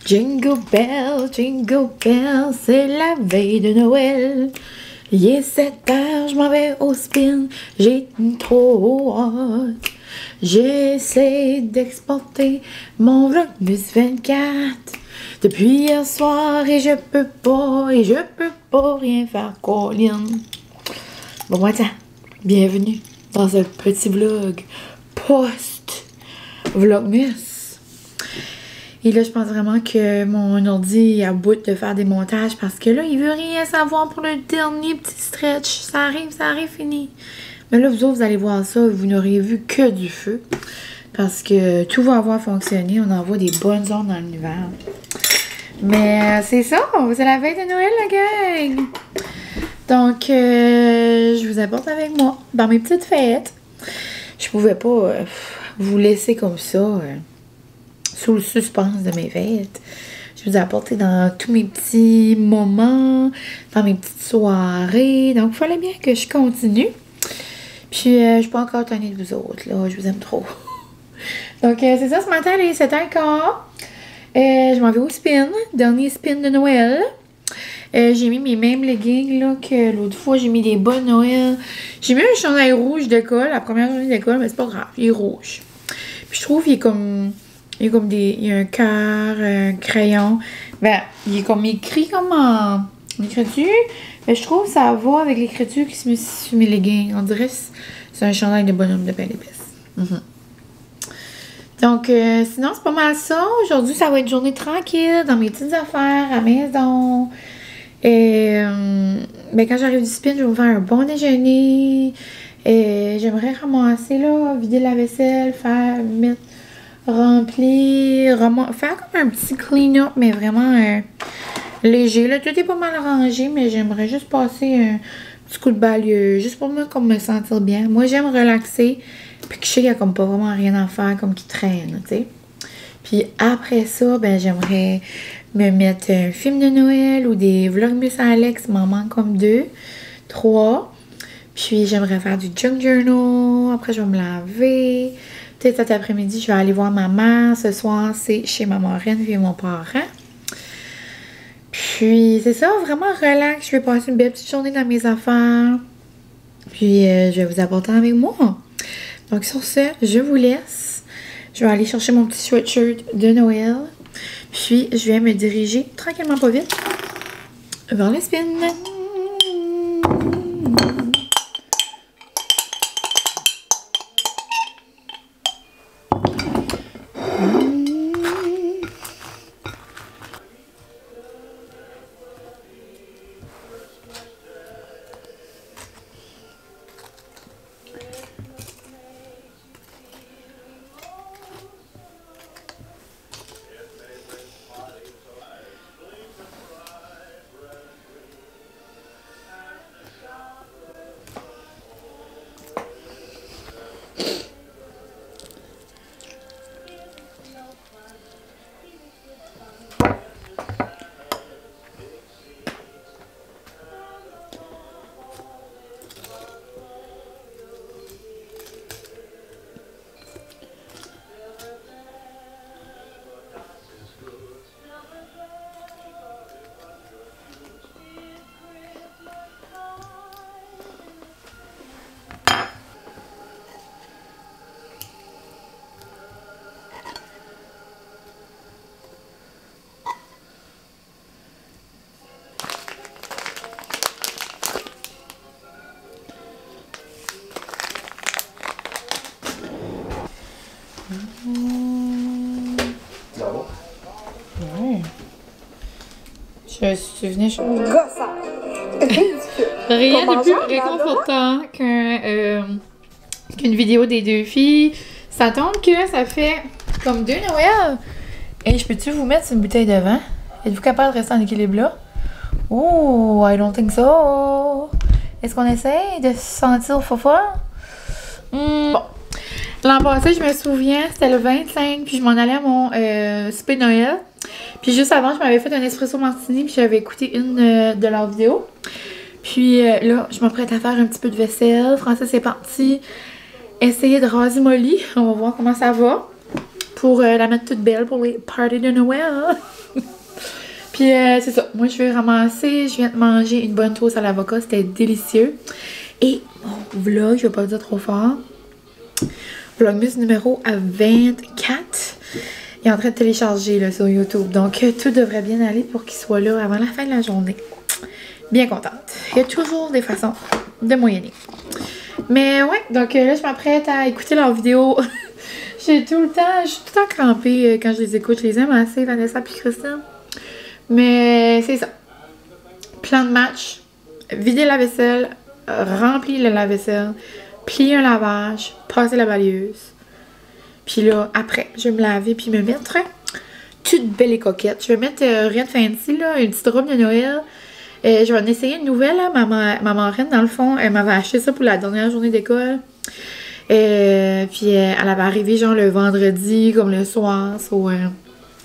Jingle bell, c'est la veille de Noël. Il est 7h, je m'en vais au spin, j'ai trop hâte. J'essaie d'exporter mon Vlogmas 24 depuis hier soir et je peux pas rien faire, Colin. Bon, attends, bienvenue dans un petit vlog post-Vlogmas. Et là, je pense vraiment que mon ordi est à bout de faire des montages parce que là, il veut rien savoir pour le dernier petit stretch. Ça arrive, fini. Mais là, vous autres, vous allez voir ça, vous n'aurez vu que du feu. Parce que tout va avoir fonctionné. On envoie des bonnes ondes dans l'univers. Mais c'est ça, c'est la veille de Noël, la gang. Donc, je vous apporte avec moi dans mes petites fêtes. Je pouvais pas vous laisser comme ça. Sous le suspense de mes fêtes. Je vous ai apporté dans tous mes petits moments, dans mes petites soirées. Donc, il fallait bien que je continue. Puis, je suis pas encore tannée de vous autres, là. Je vous aime trop. Donc, c'est ça, ce matin, il est 7h15. Je m'en vais au spin. Dernier spin de Noël. J'ai mis mes mêmes leggings, là, que l'autre fois. J'ai mis des bas de Noël. J'ai mis un chandail rouge d'école, la première journée d'école, mais c'est pas grave. Il est rouge. Puis, je trouve qu'il est comme... Il y a un cœur, un crayon. Ben, il est comme écrit comme en écriture. Mais je trouve que ça va avec l'écriture qui se met sur mes leggings. On dirait que c'est un chandail de bonhomme de belle épaisse. Donc, sinon, c'est pas mal ça. Aujourd'hui, ça va être journée tranquille dans mes petites affaires à la maison. Et ben, quand j'arrive du spin, je vais me faire un bon déjeuner. Et j'aimerais ramasser, là, vider la vaisselle, mettre... remplir, faire comme un petit clean-up, mais vraiment léger. Là, tout est pas mal rangé, mais j'aimerais juste passer un petit coup de balai, juste pour moi, comme me sentir bien. Moi, j'aime relaxer, puis que je sais qu'il n'y a comme pas vraiment rien à faire, comme qui traîne, tu sais. Puis après ça, ben j'aimerais me mettre un film de Noël ou des Vlogmas à Alex, il m'en manque comme 2, 3. Puis j'aimerais faire du junk journal, après je vais me laver. Peut-être cet après-midi, je vais aller voir ma mère. Ce soir, c'est chez ma marraine et mon parent. Puis, c'est ça, vraiment relax. Je vais passer une belle petite journée dans mes affaires. Puis, je vais vous apporter avec moi. Donc, sur ce, je vous laisse. Je vais aller chercher mon petit sweatshirt de Noël. Puis, je vais me diriger tranquillement, pas vite, vers le spin. Ouais. Je suis venue chez moi. Rien de plus réconfortant qu'une vidéo des deux filles. Ça tombe que ça fait comme 2 Noël. Et je peux-tu vous mettre une bouteille de vin? Êtes-vous capable de rester en équilibre là? Oh, I don't think so. Est-ce qu'on essaye de se sentir fort? Bon. L'an passé, je me souviens, c'était le 25, puis je m'en allais à mon souper de Noël. Puis juste avant, je m'avais fait un espresso martini, puis j'avais écouté une de leurs vidéos. Puis là, je m'apprête à faire un petit peu de vaisselle. Francis est parti essayer de raser mon lit. On va voir comment ça va. pour la mettre toute belle pour les parties de Noël. Puis c'est ça, moi je vais ramasser, je viens de manger une bonne toast à l'avocat, c'était délicieux. Et mon vlog, je vais pas le dire trop fort, vlogmas numéro 24, il est en train de télécharger là, sur YouTube. Donc tout devrait bien aller pour qu'il soit là avant la fin de la journée. Bien contente. Il y a toujours des façons de moyenner. Mais ouais, donc là je m'apprête à écouter leurs vidéos. Je suis tout le temps crampée quand je les écoute. Je les aime assez, Vanessa et Christine. Mais c'est ça. Plan de match, vider la vaisselle, remplir le lave-vaisselle, plier un lavage, passer la balayeuse. Puis là, après, je vais me laver puis me mettre toute belle et coquette. Je vais mettre rien de fancy, là, une petite robe de Noël. Je vais en essayer une nouvelle. Là. Ma marraine, dans le fond, elle m'avait acheté ça pour la dernière journée d'école. Puis elle avait arrivé genre le vendredi, comme le soir.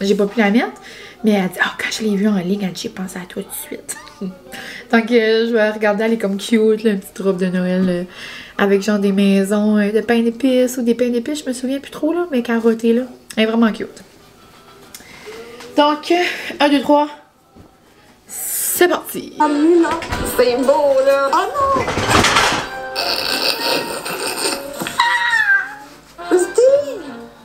J'ai pas pu la mettre. Mais elle a dit, quand je l'ai vue en ligne, elle a dit, j'ai pensé à toi tout de suite. Donc, je vais regarder, elle est comme cute, là, une petite robe de Noël avec genre des maisons de pain d'épices ou des pains d'épices, je me souviens plus trop, là, mais carottée, là. Elle est vraiment cute. Donc, 1, 2, 3, c'est parti! Ah, non, c'est beau, là! Oh non!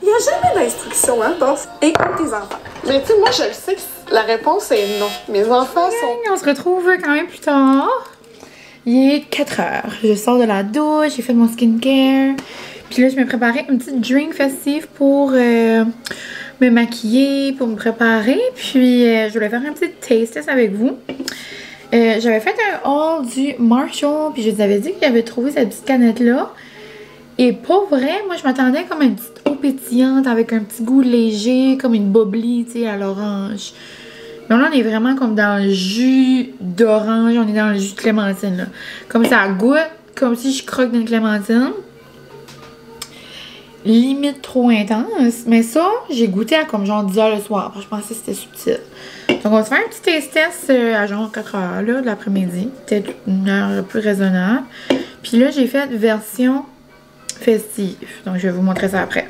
Il n'y a jamais d'instruction, hein, bof. Écoute tes enfants. Mais tu sais, moi, je le sais que la réponse est non. Mes enfants sont... On se retrouve quand même plus tard. Il est 4 heures. Je sors de la douche, j'ai fait mon skincare. Puis là, je me préparais une petite drink festive pour me maquiller, pour me préparer. Puis je voulais faire un petit taste test avec vous. J'avais fait un haul du Marshall, puis je vous avais dit que j'avais trouvé cette petite canette-là. Et pas vrai, moi je m'attendais comme une petite eau pétillante avec un petit goût léger, comme une bubbly, tu sais, à l'orange. Mais là, on est vraiment comme dans le jus d'orange, on est dans le jus de clémentine, là. Comme ça goûte, comme si je croque d'une clémentine. Limite trop intense. Mais ça, j'ai goûté à comme genre 10 h le soir. Je pensais que c'était subtil. Donc, on va se faire un petit taste test à genre 4 h là, de l'après-midi. Peut-être une heure plus raisonnable. Puis là, j'ai fait version festive. Donc, je vais vous montrer ça après.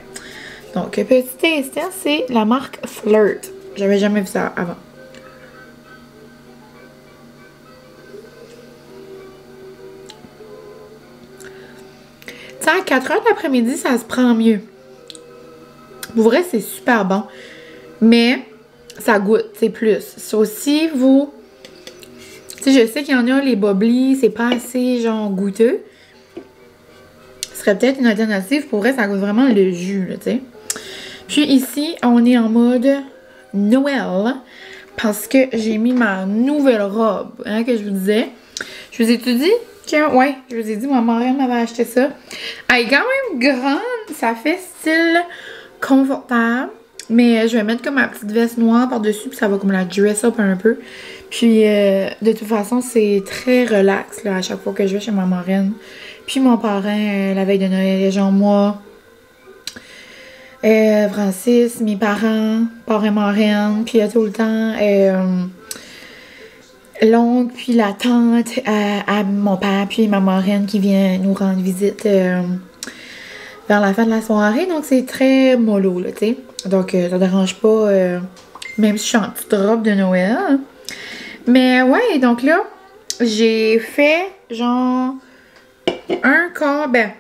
Donc, petit taste test, c'est la marque Flirt. J'avais jamais vu ça avant. À 4 h de l'après-midi, ça se prend mieux. Pour vrai, c'est super bon. Mais ça goûte, c'est plus. Ça aussi, vous... Tu sais, je sais qu'il y en a, les bubbly, c'est pas assez, genre, goûteux. Ce serait peut-être une alternative. Pour vrai, ça goûte vraiment le jus, là, tu sais. Puis ici, on est en mode Noël. Parce que j'ai mis ma nouvelle robe, hein, que je vous disais. Je vous ai tout dit? Ouais, je vous ai dit, ma marraine m'avait acheté ça. Elle est quand même grande, ça fait style confortable. Mais je vais mettre comme ma petite veste noire par-dessus, puis ça va comme la dress up un peu. Puis de toute façon, c'est très relax là, à chaque fois que je vais chez ma marraine. Puis mon parrain, la veille de Noël, genre moi, Francis, mes parents, parrain, marraine, puis il y a tout le temps... l'oncle, puis la tante à mon père, puis ma marraine qui vient nous rendre visite vers la fin de la soirée. Donc, c'est très mollo, là, tu sais. Donc, ça dérange pas, même si je suis en petite robe de Noël. Mais, ouais, donc là, j'ai fait, genre, un quart, ben,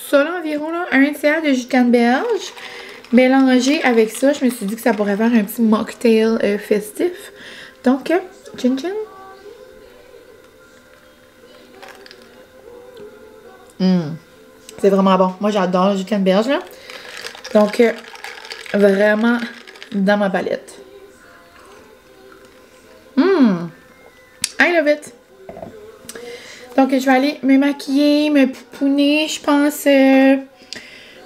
ça, là, environ, là, un tiers de jus de canneberge mélangé avec ça. Je me suis dit que ça pourrait faire un petit mocktail festif. Donc, chin chin. C'est vraiment bon. Moi, j'adore le jus de canneberge, là. Donc, vraiment dans ma palette. I love it. Donc, je vais aller me maquiller, me pouponner. Je pense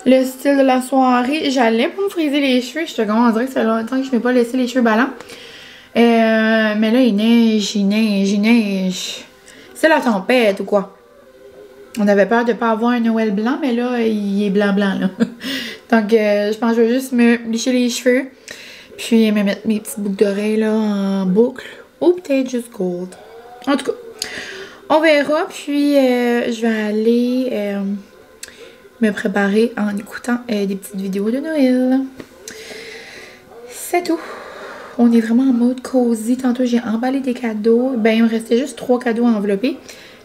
le style de la soirée. J'allais pour me friser les cheveux. Je te on dirait que ça fait longtemps que je ne m'ai pas laissé les cheveux ballants. Mais là, il neige. C'est la tempête ou quoi? On avait peur de ne pas avoir un Noël blanc, mais là, il est blanc, là. Donc, je pense que je vais juste me licher les cheveux. Puis, me mettre mes petites boucles d'oreilles, là, en boucle. Ou peut-être juste gold. En tout cas, on verra. Puis, je vais aller me préparer en écoutant des petites vidéos de Noël. c'est tout. On est vraiment en mode cosy. Tantôt, j'ai emballé des cadeaux. Ben, il me restait juste 3 cadeaux à envelopper.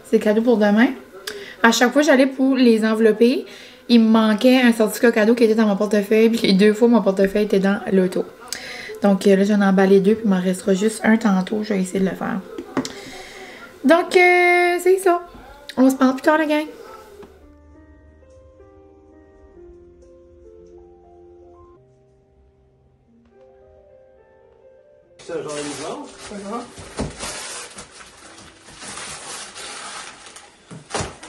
C'est le cadeau pour demain. À chaque fois, j'allais pour les envelopper. Il me manquait un certificat cadeau qui était dans mon portefeuille. Puis les 2 fois, mon portefeuille était dans l'auto. Donc là, j'en ai emballé 2. Puis il m'en restera juste un tantôt. Je vais essayer de le faire. Donc, c'est ça. On se parle plus tard, la gang. C'est un genre d'exemple? C'est ça.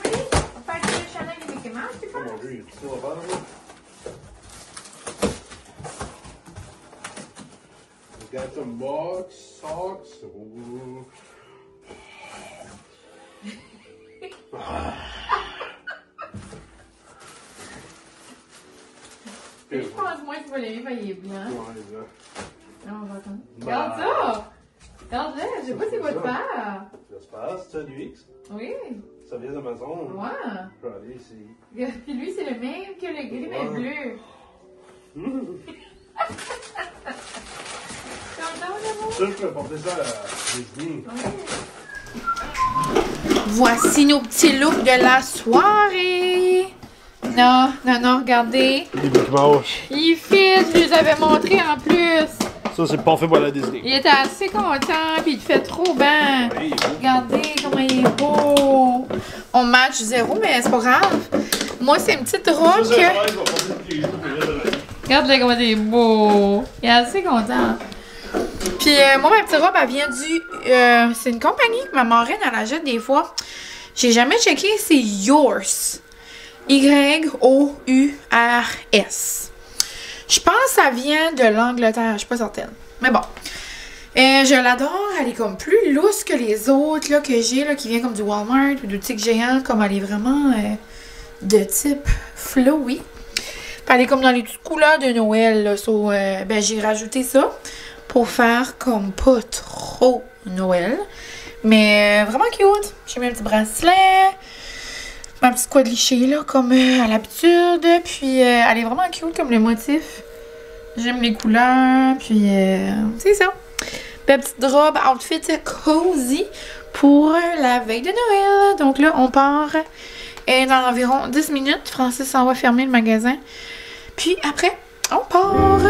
Oui, on fait le Chanel et Mickey Mouse, tu Oh mon Dieu, il y a tout ça à faire, là. We got some box, socks. Ooh. Je pense moins que tu vas l'aimer, il est blanc. Ouais, là. Non, on va attendre. Regarde ça! Regarde-le, je sais pas c'est quoi de faire. J'espère, c'est un UX. Oui. Ça vient d'Amazon. Ouais. Je vais aller essayer. Puis lui, c'est le même que le gris, mais bleu. Content, l'amour? Ça, je peux porter ça à Disney. Voici nos petits looks de la soirée. Non, non, non, regardez. Les Mickey Mouse. Il fit, je les avais montrés en plus. Ça, c'est parfait pour la Disney. Il était assez content, puis il fait trop bien. Oui, Regardez comment il est beau. On match 0, mais c'est pas grave. Moi, c'est une petite robe que... Regarde-le comment il est beau. Il est assez content. Puis moi, ma petite robe, elle vient du... c'est une compagnie que ma marraine, elle achète des fois. J'ai jamais checké, c'est Yours. Y-O-U-R-S. Je pense que ça vient de l'Angleterre, je suis pas certaine. Mais bon. Je l'adore, elle est comme plus lousse que les autres là, que j'ai, là, qui vient comme du Walmart ou du Tic Géant, comme elle est vraiment de type flowy. Puis elle est comme dans les petites couleurs de Noël, là. So, ben, j'ai rajouté ça pour faire comme pas trop Noël. Mais vraiment cute. J'ai mis un petit bracelet. Ma petite quadrichée, là, comme à l'habitude. Puis, elle est vraiment cute comme le motif. J'aime les couleurs. Puis, c'est ça. Belle petite robe, outfit cozy pour la veille de Noël. Donc là, on part dans environ 10 minutes. Francis s'en va fermer le magasin. Puis après, on part.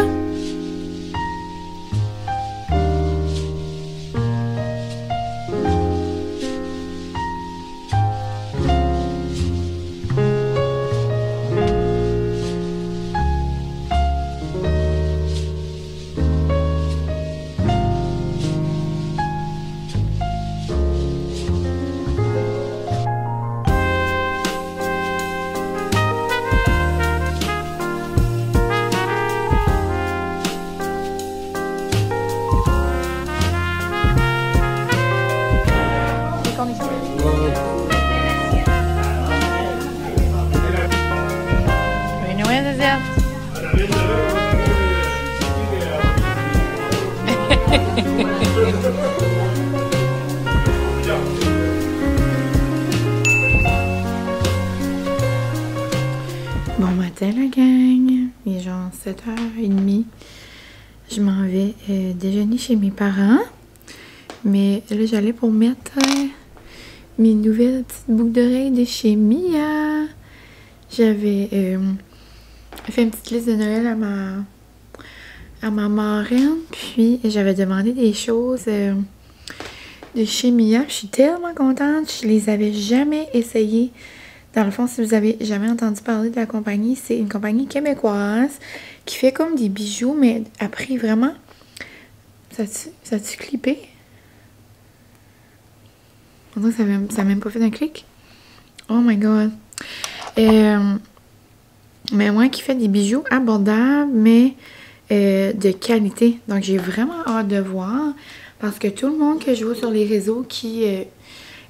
Bon matin la gang, il est genre 7h30. Je m'en vais déjeuner chez mes parents. Mais là j'allais pour mettre mes nouvelles petites boucles d'oreilles de chez Mia. J'avais fait une petite liste de Noël à ma marraine. Puis j'avais demandé des choses de chez Mia. Je suis tellement contente. Je les avais jamais essayées. Dans le fond, si vous avez jamais entendu parler de la compagnie, c'est une compagnie québécoise qui fait comme des bijoux, mais à prix vraiment... Ça a-tu clippé? On dirait que ça a même pas fait un clic. Oh my god. Mais moi qui fais des bijoux abordables, mais de qualité. Donc j'ai vraiment hâte de voir. Parce que tout le monde que je vois sur les réseaux qui...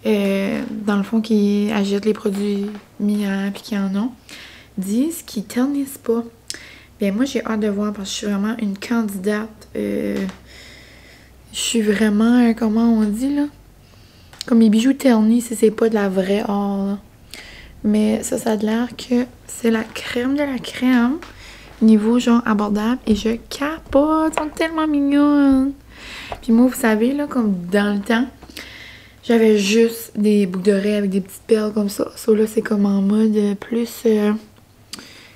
dans le fond, qui achètent les produits Mia puis qui en ont, disent qu'ils ternissent pas. Bien, moi, j'ai hâte de voir parce que je suis vraiment une candidate. Je suis vraiment, comment on dit, là? Comme les bijoux ternis, si c'est pas de la vraie or, là. Mais ça a l'air que c'est la crème de la crème. niveau genre abordable et je capote, ils sont tellement mignonnes. Puis moi, vous savez, là, comme dans le temps, j'avais juste des boucles d'oreilles avec des petites perles comme ça. Ça, là, c'est comme en mode plus... ils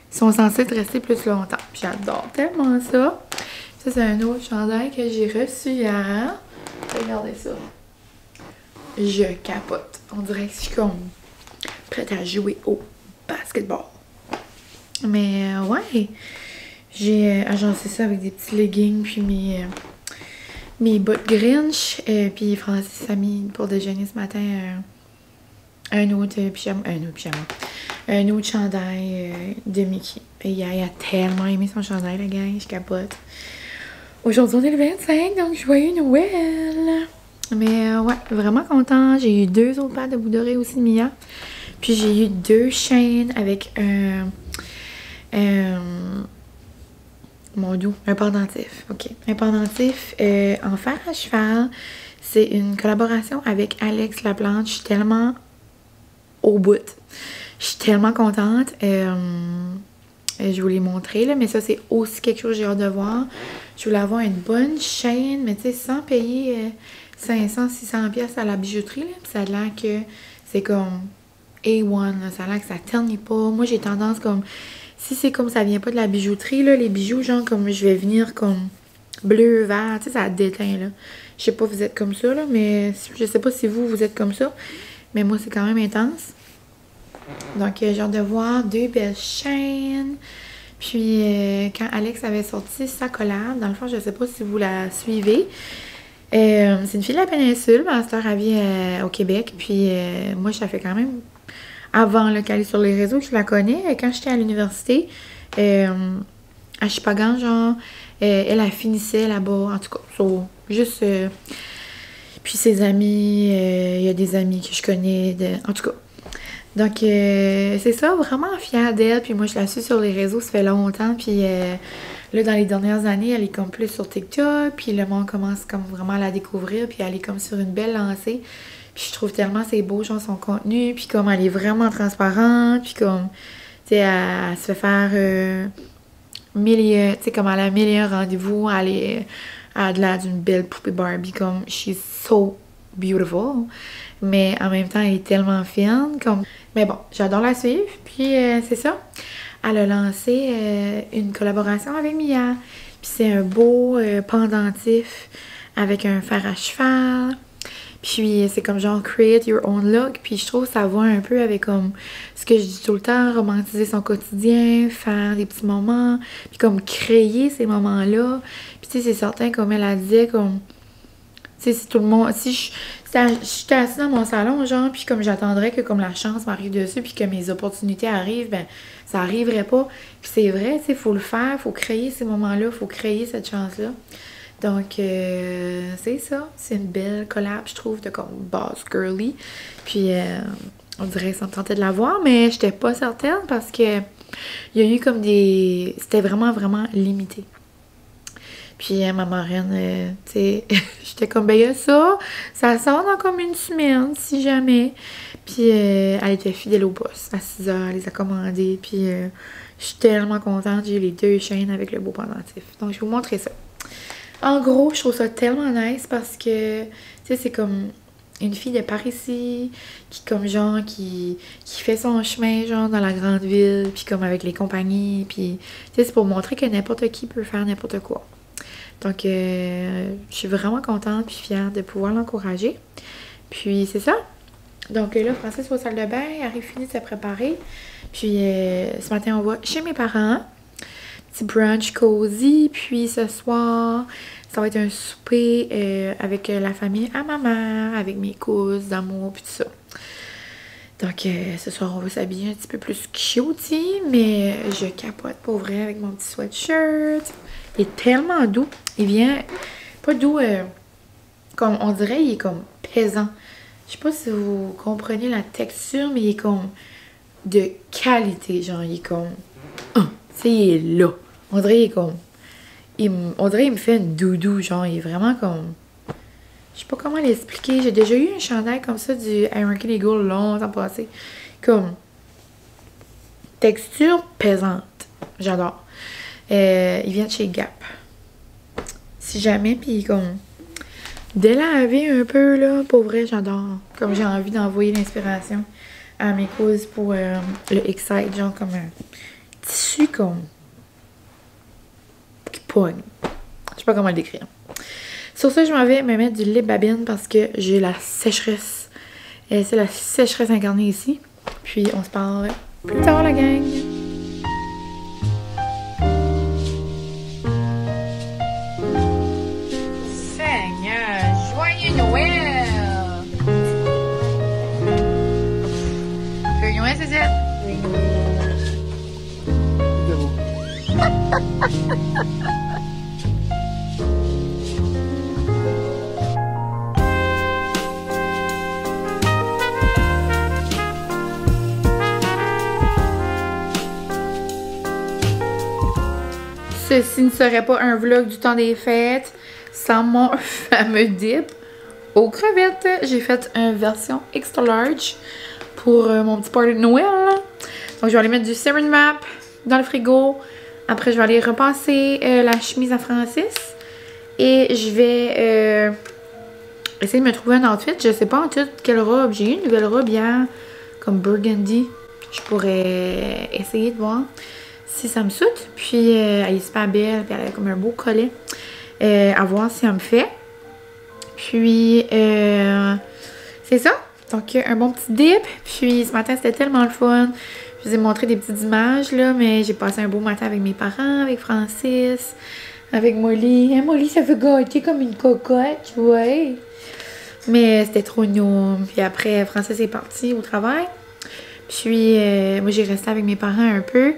sont censés rester plus longtemps. Puis j'adore tellement ça. Ça, c'est un autre chandail que j'ai reçu hier. Regardez ça. Je capote. On dirait que je suis comme prête à jouer au basketball. Mais ouais, j'ai agencé ça avec des petits leggings puis mes bottes Grinch. Puis Francis a mis pour déjeuner ce matin un autre pyjama. Un autre chandail de Mickey. Et il a tellement aimé son chandail, la gang, je capote. Aujourd'hui, on est le 25, donc joyeux Noël! Mais ouais, vraiment content. J'ai eu 2 autres paires de boucles d'oreilles aussi de Mia. Puis j'ai eu 2 chaînes avec un pendentif. OK. Un pendentif en fer à cheval. C'est une collaboration avec Alex Laplante. Je suis tellement au bout. Je suis tellement contente. Je vous l'ai montré, là, mais ça, c'est aussi quelque chose que j'ai hâte de voir. Je voulais avoir une bonne chaîne, mais tu sais, sans payer 500-600$ à la bijouterie, là. Puis ça a l'air que c'est comme A1, là. Ça a l'air que ça ternit pas. Moi, j'ai tendance comme... Si c'est comme ça vient pas de la bijouterie, là, les bijoux, genre, comme je vais venir comme bleu, vert, tu sais, ça déteint, là. Je sais pas, vous êtes comme ça, là, mais je sais pas si vous êtes comme ça. Mais moi, c'est quand même intense. Donc, j'ai hâte de voir 2 belles chaînes. Puis, quand Alex avait sorti sa collab, dans le fond, je sais pas si vous la suivez. C'est une fille de la péninsule, ma sœur, elle vit au Québec. Puis, moi, je la fais quand même avant qu'elle est sur les réseaux, que je la connais. Quand j'étais à l'université, à Chipagan, genre, elle finissait là-bas. En tout cas, juste... puis, ses amis, il y a des amis que je connais. En tout cas. Donc, c'est ça, vraiment fière d'elle. Puis moi, je la suis sur les réseaux, ça fait longtemps. Puis là, dans les dernières années, elle est comme plus sur TikTok. Puis le monde commence comme vraiment à la découvrir. Puis elle est comme sur une belle lancée. Puis je trouve tellement c'est beau, genre, son contenu. Puis comme elle est vraiment transparente. Puis comme, tu sais, elle se fait faire tu sais, comme elle a 1000 rendez-vous. Elle a de l'air d'une belle poupée Barbie. Comme, she's so beautiful. Mais en même temps, elle est tellement fine. Comme... Mais bon, j'adore la suivre. Puis c'est ça. Elle a lancé une collaboration avec Mia. Puis c'est un beau pendentif avec un fer à cheval. Puis c'est comme genre create your own look. Puis je trouve que ça va un peu avec comme ce que je dis tout le temps, romantiser son quotidien, faire des petits moments, puis comme créer ces moments-là. Puis tu sais, c'est certain, comme elle disait, comme... Tu sais, si tout le monde... Si j'étais assise dans mon salon, genre, puis comme j'attendrais que comme la chance m'arrive dessus, puis que mes opportunités arrivent, ben ça arriverait pas. Puis c'est vrai, tu sais, faut le faire, faut créer ces moments-là, faut créer cette chance-là. Donc, c'est ça. C'est une belle collab, je trouve, de comme boss girly. Puis, on dirait que ça me tentait de la voir, mais j'étais pas certaine parce que il y a eu comme des... C'était vraiment, vraiment limité. Puis ma marraine, tu sais, j'étais comme, ben il y a ça sort dans comme une semaine, si jamais. Puis elle était fidèle au boss, à 6h, elle les a commandés. Puis je suis tellement contente, j'ai eu les 2 chaînes avec le beau pendentif. Donc je vais vous montrer ça. En gros, je trouve ça tellement nice parce que, tu sais, c'est comme une fille de par ici, qui comme genre, qui fait son chemin, genre, dans la grande ville, puis comme avec les compagnies. Puis, tu sais, c'est pour montrer que n'importe qui peut faire n'importe quoi. Donc, je suis vraiment contente puis fière de pouvoir l'encourager. Puis, c'est ça. Donc, là, Francis va aux salle de bain, elle arrive fini de se préparer. Puis, ce matin, on va chez mes parents. Petit brunch cozy. Puis, ce soir, ça va être un souper avec la famille à ma mère, avec mes cousines d'amour, puis tout ça. Donc, ce soir, on va s'habiller un petit peu plus cutie, mais je capote pour vrai avec mon petit sweatshirt. Il est tellement doux. Il vient, pas doux, comme on dirait, il est comme pesant. Je sais pas si vous comprenez la texture, mais il est comme de qualité. Genre, il est comme, tu sais, il est là. On dirait, il est comme, on dirait, il me fait une doudou. Genre, il est vraiment comme, je sais pas comment l'expliquer. J'ai déjà eu un chandail comme ça du American Eagle longtemps passé. Comme, texture pesante. J'adore. Ils viennent chez Gap. Si jamais, puis comme délaver un peu, là, pour vrai, j'adore. Comme j'ai envie d'envoyer l'inspiration à mes causes pour le Excite, genre comme un tissu comme qui pogne. Je sais pas comment le décrire. Sur ça, je m'en vais me mettre du lip babine parce que j'ai la sécheresse. C'est la sécheresse incarnée ici. Puis on se parle plus tard, la gang. Seigneur, joyeux Noël! Joyeux Noël, c'est ça? Ceci ne serait pas un vlog du temps des fêtes sans mon fameux dip aux crevettes. J'ai fait une version extra large pour mon petit party de Noël. Donc je vais aller mettre du saran wrap dans le frigo. Après je vais aller repasser la chemise à Francis. Et je vais essayer de me trouver un outfit. Je sais pas en tout quelle robe. J'ai eu une nouvelle robe hier comme burgundy. Je pourrais essayer de voir si ça me saute. Puis elle est super belle, puis elle a comme un beau collet. À voir si elle me fait. Puis c'est ça. Donc un bon petit dip. Puis ce matin c'était tellement le fun. Je vous ai montré des petites images là, mais j'ai passé un beau matin avec mes parents, avec Francis, avec Molly. Hein, Molly, ça fait gâter comme une cocotte, ouais. Mais c'était trop mignon. Puis après, Francis est parti au travail. Puis moi j'ai resté avec mes parents un peu.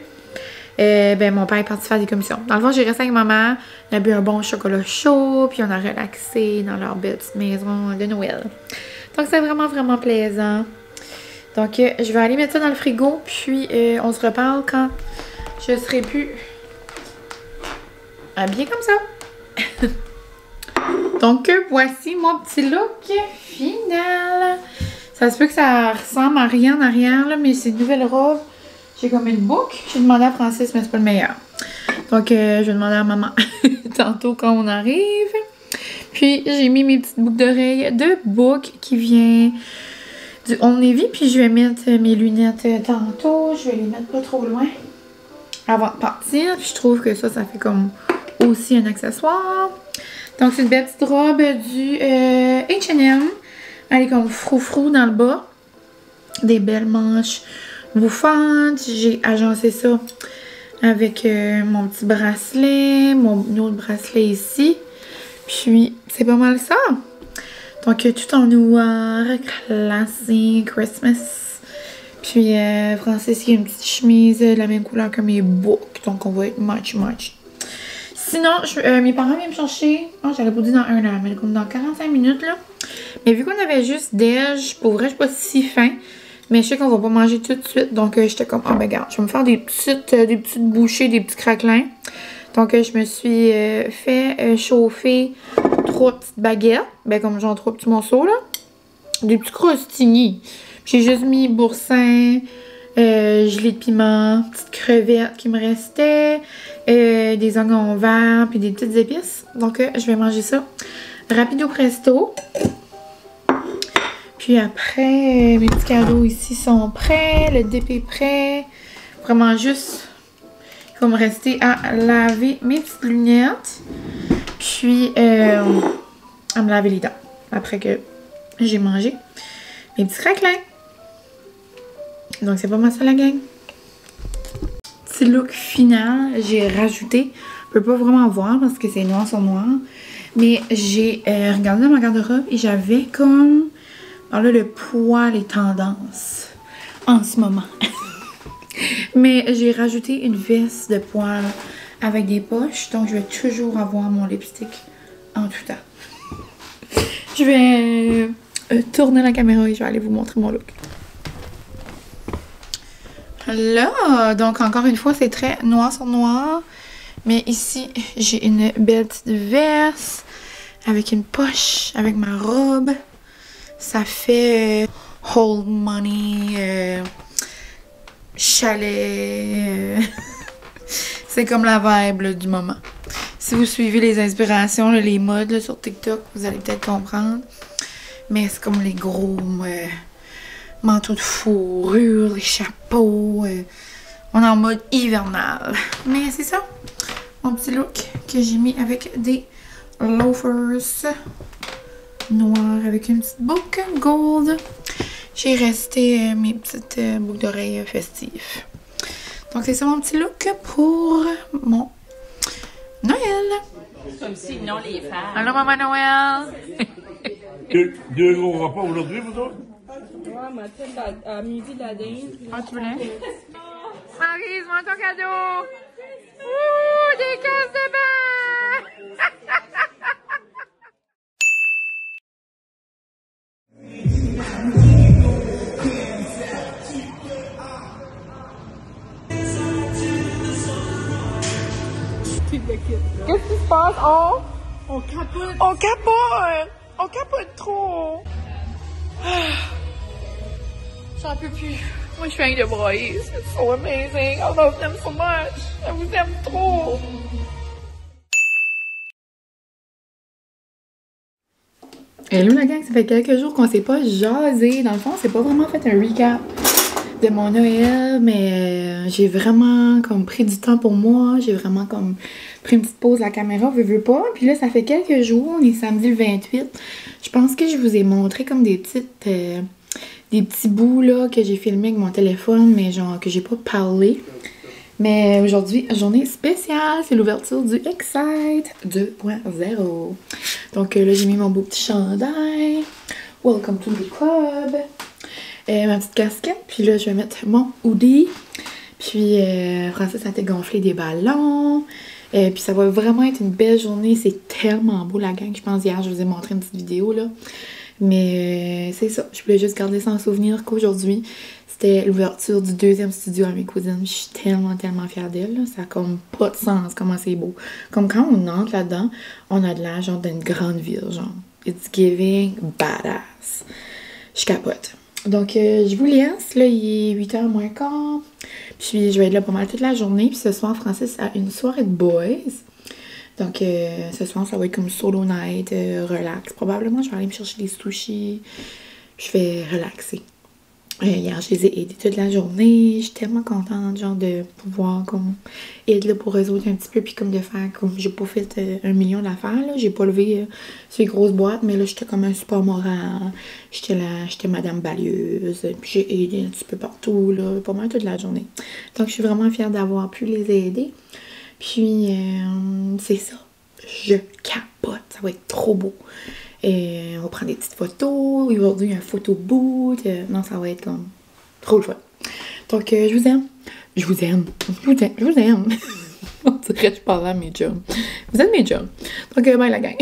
Ben mon père est parti faire des commissions. Dans le fond, j'ai resté avec maman, on a bu un bon chocolat chaud, puis on a relaxé dans leur belle petite maison de Noël. Donc c'est vraiment, vraiment plaisant. Donc je vais aller mettre ça dans le frigo, puis on se reparle quand je serai plus habillée comme ça. Donc voici mon petit look final. Ça se peut que ça ressemble à rien en arrière, là, mais c'est une nouvelle robe. J'ai comme une boucle. J'ai demandé à Francis, mais c'est pas le meilleur. Donc, je vais demander à maman tantôt quand on arrive. Puis, j'ai mis mes petites boucles d'oreilles de boucle qui vient du Old Navy. Puis, je vais mettre mes lunettes tantôt. Je vais les mettre pas trop loin avant de partir. Puis, je trouve que ça fait comme aussi un accessoire. Donc, c'est une belle petite robe du H&M. Elle est comme froufrou dans le bas. Des belles manches bouffantes. J'ai agencé ça avec mon petit bracelet, mon autre bracelet ici. Puis c'est pas mal ça. Donc tout en noir, classique, Christmas. Puis Francis, il y a une petite chemise de la même couleur que mes boucles. Donc on va être match. Sinon, mes parents viennent me chercher. Oh, j'allais vous dire dans 1 heure, mais comme dans 45 minutes là. Mais vu qu'on avait juste déj, pour vrai, je suis pas si faim. Mais je sais qu'on va pas manger tout de suite. Donc, j'étais comme, oh, ben, regarde, je vais me faire des petites bouchées, des petits craquelins. Donc, je me suis fait chauffer 3 petites baguettes. Ben, comme genre 3 petits morceaux, là. Des petits croustillis. J'ai juste mis boursin, gelée de piment, petites crevettes qui me restaient, des oignons verts, puis des petites épices. Donc, je vais manger ça rapido presto. Puis après, mes petits cadeaux ici sont prêts. Le dip est prêt. Vraiment juste, il va me rester à laver mes petites lunettes. Puis, à me laver les dents. Après que j'ai mangé mes petits craquelins. Donc, c'est pas mal ça la gang. Petit look final. J'ai rajouté. On peut pas vraiment voir parce que c'est noir sur noir. Mais j'ai regardé dans ma garde-robe et j'avais comme... Alors là, le poil est tendance en ce moment. Mais j'ai rajouté une veste de poil avec des poches. Donc, je vais toujours avoir mon lipstick en tout temps. Je vais tourner la caméra et je vais aller vous montrer mon look. Là, donc encore une fois, c'est très noir sur noir. Mais ici, j'ai une belle petite veste avec une poche, avec ma robe. Ça fait hold money, chalet. C'est comme la vibe là, du moment. Si vous suivez les inspirations, là, les modes là, sur TikTok, vous allez peut-être comprendre. Mais c'est comme les gros manteaux de fourrure, les chapeaux. On est en mode hivernal. Mais c'est ça, mon petit look que j'ai mis avec des loafers noirs avec une petite boucle gold. J'ai resté mes petites boucles d'oreilles festives. Donc c'est ça mon petit look pour mon Noël. Comme sinon les femmes. Allô maman Noël. Deux gros repas aujourd'hui, vous autres? Ouais, Mathilde, à midi, la dinde. Ah, tu voulais? Maryse, moi ton cadeau! Ouh, des caisses de bain! Qu'est-ce qui se passe? On capote! On capote! On capote trop! J'en peux plus. Moi, je suis avec de broyer. C'est so amazing. I love them so much. Je vous aime trop. Hello la gang, ça fait quelques jours qu'on s'est pas jasé. Dans le fond, on s'est pas vraiment fait un recap de mon Noël, mais j'ai vraiment comme pris du temps pour moi. J'ai vraiment comme pris une petite pause à la caméra, veux pas. Puis là, ça fait quelques jours, on est samedi le 28. Je pense que je vous ai montré comme des petits bouts là que j'ai filmé avec mon téléphone, mais genre que j'ai pas parlé. Mais aujourd'hui, journée spéciale, c'est l'ouverture du Excite 2.0. Donc là, j'ai mis mon beau petit chandail. Welcome to the club. Ma petite casquette. Puis là, je vais mettre mon hoodie. Puis Francis a été gonflé des ballons. Puis ça va vraiment être une belle journée. C'est tellement beau la gang. Je pense hier, je vous ai montré une petite vidéo là. Mais c'est ça. Je voulais juste garder ça en souvenir qu'aujourd'hui, c'était l'ouverture du deuxième studio à mes cousines. Je suis tellement fière d'elle. Ça a comme pas de sens comment c'est beau. Comme quand on entre là-dedans, on a de l'air genre d'une grande ville. Genre, it's giving badass. Je capote. Donc, je vous laisse. Là, il est 8h moins quart. Puis, je vais être là pas mal toute la journée. Puis, ce soir, Francis a une soirée de boys. Donc, ce soir, ça va être comme solo night, relax. Probablement, je vais aller me chercher des sushis. Je vais relaxer. Hier, je les ai aidés toute la journée. Je suis tellement contente, genre, de pouvoir, comme, aider là pour résoudre un petit peu. Puis, comme, de faire, comme, j'ai pas fait 1 million d'affaires, là. J'ai pas levé ces grosses boîtes, mais là, j'étais comme un support moral. J'étais là, j'étais madame balieuse. Puis, j'ai aidé un petit peu partout, là, pas mal toute la journée. Donc, je suis vraiment fière d'avoir pu les aider. Puis, c'est ça. Je capote. Ça va être trop beau. On va prendre des petites photos. Aujourd'hui, un photo boot. Non, ça va être comme trop le fun. Donc, je vous aime. Je vous aime. Je vous aime. On dirait que je parle à mes chums. Vous êtes mes chums. Donc, bye la gang.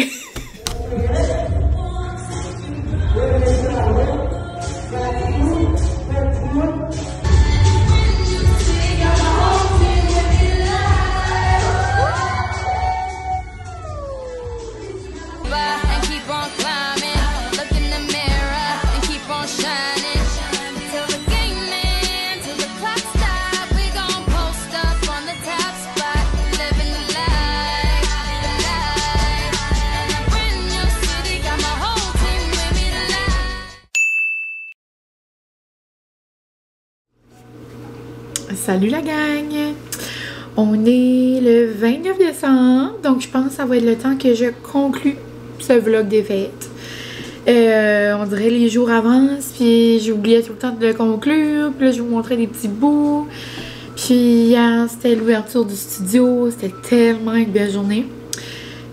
Salut la gang! On est le 29 décembre, donc je pense que ça va être le temps que je conclue ce vlog des fêtes. On dirait les jours avancent, puis j'oubliais tout le temps de le conclure, puis là je vous montrais des petits bouts. Puis hier, c'était l'ouverture du studio, c'était tellement une belle journée.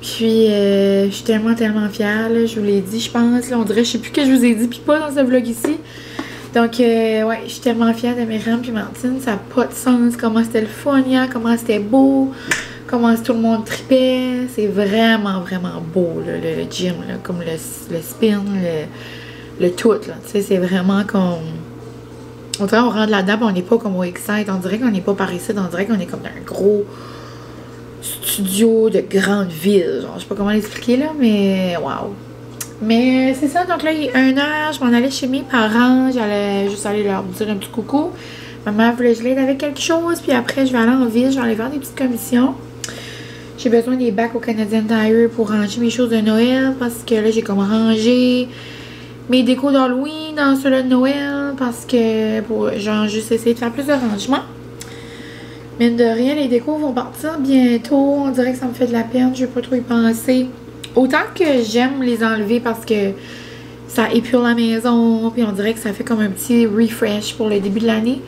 Puis je suis tellement fière, là, je vous l'ai dit, je pense, là, on dirait, je sais plus que je vous ai dit, puis pas dans ce vlog ici. Donc, ouais, je suis tellement fière de Myriam et Martine. Ça n'a pas de sens. Comment c'était le fun hier, comment c'était beau, comment tout le monde tripait. C'est vraiment beau, là, le gym, là, comme le spin, le tout, là. Tu sais, c'est vraiment comme... On dirait qu'on rentre là-dedans, on n'est pas comme au Excite. On dirait qu'on n'est pas par ici. On dirait qu'on est comme dans un gros studio de grande ville. Genre, je sais pas comment l'expliquer, là, mais waouh. Mais c'est ça, donc là, il est 1h, je m'en allais chez mes parents, j'allais juste aller leur dire un petit coucou. Maman voulait que je l'aide avec quelque chose, puis après, je vais aller en ville, je vais aller faire des petites commissions. J'ai besoin des bacs au Canadian Tire pour ranger mes choses de Noël, parce que là, j'ai comme rangé mes décos d'Halloween dans ceux-là de Noël, parce que pour genre juste essayer de faire plus de rangement. Mine de rien, les décos vont partir bientôt. On dirait que ça me fait de la peine, je vais pas trop y penser. Autant que j'aime les enlever parce que ça épure la maison, puis on dirait que ça fait comme un petit refresh pour le début de l'année.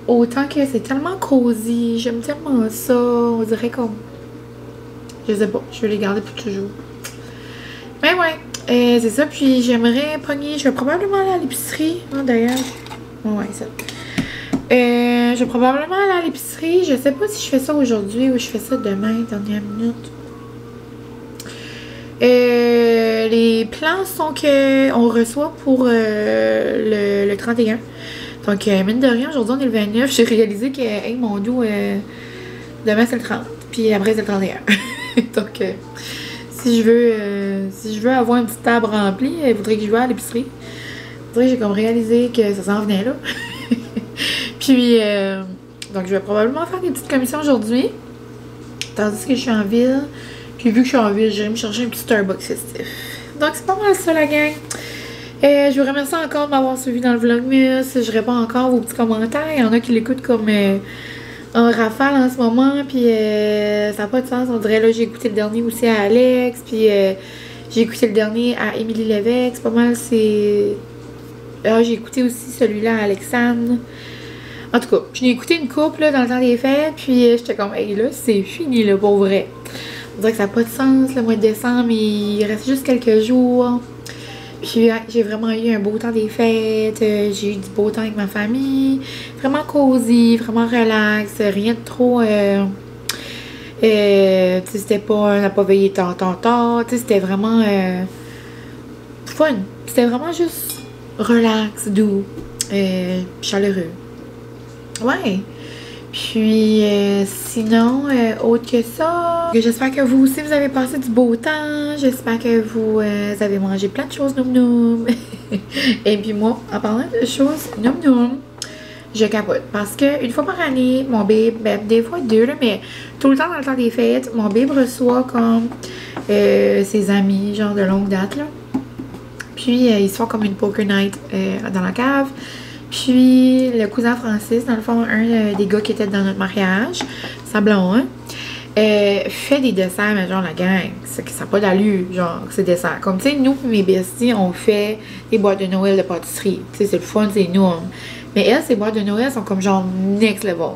Autant que c'est tellement cosy, j'aime tellement ça, on dirait comme... Je sais pas, je vais les garder pour toujours. Mais ouais, c'est ça, puis j'aimerais pogner, je vais probablement aller à l'épicerie, d'ailleurs. Ouais, ça. Je vais probablement aller à l'épicerie, je sais pas si je fais ça aujourd'hui ou je fais ça demain, dernière minute. Les plans sont qu'on reçoit pour le 31. Donc, mine de rien, aujourd'hui on est le 29. J'ai réalisé que, hey, mon dos, demain c'est le 30. Puis après c'est le 31. Donc, si je veux avoir une petite table remplie, il faudrait que je vais à l'épicerie. Il faudrait que j'ai comme réalisé que ça s'en venait là. Puis, donc je vais probablement faire des petites commissions aujourd'hui. Tandis que je suis en ville. Puis vu que je suis en ville, j'irai me chercher un petit Starbucks festif. Donc c'est pas mal ça la gang. Je vous remercie encore de m'avoir suivi dans le Vlogmas. Je réponds encore vos petits commentaires. Il y en a qui l'écoutent comme en rafale en ce moment. Puis ça n'a pas de sens. On dirait là j'ai écouté le dernier aussi à Alex. Puis j'ai écouté le dernier à Émilie Lévesque. C'est pas mal c'est... Ah, j'ai écouté aussi celui-là à Alexandre. En tout cas, je l'ai écouté une couple là, dans le temps des fêtes. Puis j'étais comme, hey là, c'est fini là pour vrai. On dirait que ça n'a pas de sens le mois de décembre, mais il reste juste quelques jours. Puis j'ai vraiment eu un beau temps des fêtes, j'ai eu du beau temps avec ma famille. Vraiment cosy, vraiment relax, rien de trop... c'était pas... On n'a pas veillé tard. C'était vraiment fun. C'était vraiment juste relax, doux, chaleureux. Ouais. Puis, sinon, autre que ça, j'espère que vous aussi, vous avez passé du beau temps. J'espère que vous avez mangé plein de choses noum noum. Et puis moi, en parlant de choses noum noum, je capote. Parce que une fois par année, mon bébé, ben, des fois deux, là, mais tout le temps dans le temps des fêtes, mon bébé reçoit comme ses amis, genre de longue date, là. Puis, ils se font comme une poker night dans la cave. Puis, le cousin Francis, dans le fond, un des gars qui était dans notre mariage, sa blonde, fait des desserts, mais genre la gang, ça n'a pas d'allure, genre, ces desserts. Comme, tu sais, nous et mes besties, on fait des boîtes de Noël de pâtisserie. Tu sais, c'est le fun, c'est énorme. Mais elle, ses boîtes de Noël sont comme genre next level.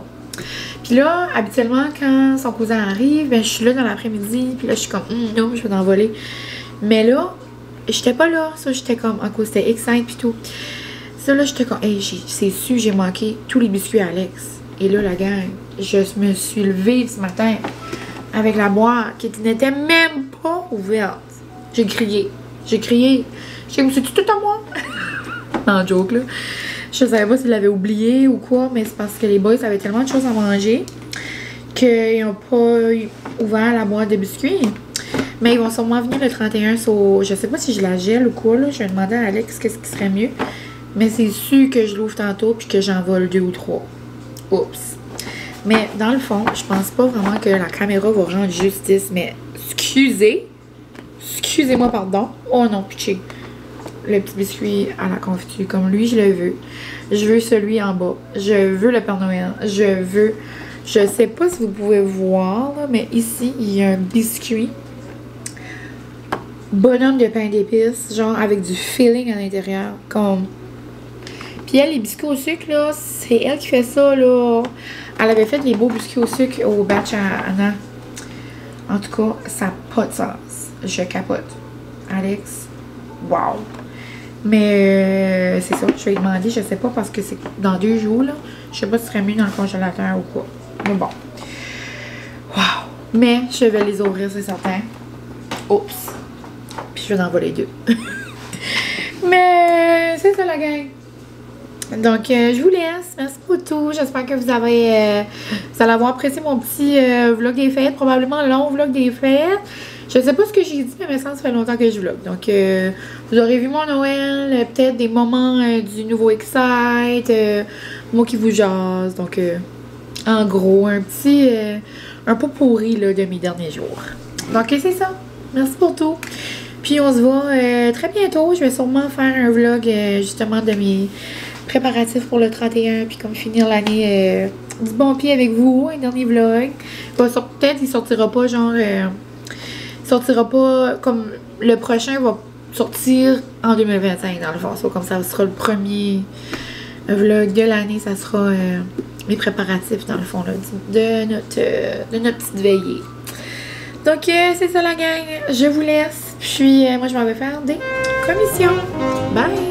Puis là, habituellement, quand son cousin arrive, ben, je suis là dans l'après-midi, puis là, je suis comme, non, je vais t'envoler. Mais là, j'étais pas là, ça, j'étais comme, en cause, c'était X5 puis tout. Ça, là, j'étais comme, hey, c'est sûr, j'ai manqué tous les biscuits à Alex. Et là, la gang, je me suis levée ce matin avec la boîte qui n'était même pas ouverte. J'ai crié. J'ai crié. J'ai dit, c'est tout à moi? En joke, là. Je savais pas s'ils l'avaient oublié ou quoi, mais c'est parce que les boys avaient tellement de choses à manger qu'ils n'ont pas ouvert la boîte de biscuits. Mais ils vont sûrement venir le 31 sur... Je sais pas si je la gèle ou quoi, là. Je vais demander à Alex qu'est-ce qui serait mieux. Mais c'est sûr que je l'ouvre tantôt puis que j'en vole 2 ou 3. Oups. Mais dans le fond, je pense pas vraiment que la caméra va rendre justice. Mais excusez-moi, pardon. Oh non, pitché. Le petit biscuit à la confiture. Comme lui, je le veux. Je veux celui en bas. Je veux le Père Noël. Je veux... Je sais pas si vous pouvez voir, là, mais ici, il y a un biscuit. Bonhomme de pain d'épices. Genre avec du filling à l'intérieur. Comme... Puis elle, les biscuits au sucre, là, c'est elle qui fait ça, là. Elle avait fait les beaux biscuits au sucre au batch à Anna. En tout cas, ça n'a pas de sens. Je capote. Alex, wow. Mais c'est ça, je vais lui demander, je sais pas, parce que c'est dans 2 jours, là. Je sais pas si ce serait mieux dans le congélateur ou quoi. Mais bon. Wow. Mais je vais les ouvrir, c'est certain. Oups. Puis je vais en voler 2. Mais c'est ça, la gang. Donc, je vous laisse. Merci pour tout. J'espère que vous allez avoir apprécié mon petit vlog des fêtes. Probablement long vlog des fêtes. Je sais pas ce que j'ai dit, mais ça fait longtemps que je vlog. Donc, vous aurez vu mon Noël, peut-être des moments du nouveau Excite, moi qui vous jase. Donc, en gros, un petit... un pot pourri là, de mes derniers jours. Donc, c'est ça. Merci pour tout. Puis, on se voit très bientôt. Je vais sûrement faire un vlog, justement, de mes préparatifs pour le 31. Puis, comme finir l'année du bon pied avec vous. Un dernier vlog. Peut-être il sortira pas, genre... il sortira pas comme... Le prochain va sortir en 2025, dans le fond. So, comme ça sera le premier vlog de l'année. Ça sera... mes préparatifs dans le fond là, de notre petite veillée. Donc c'est ça la gang, je vous laisse. Puis moi je m'en vais faire des commissions. Bye!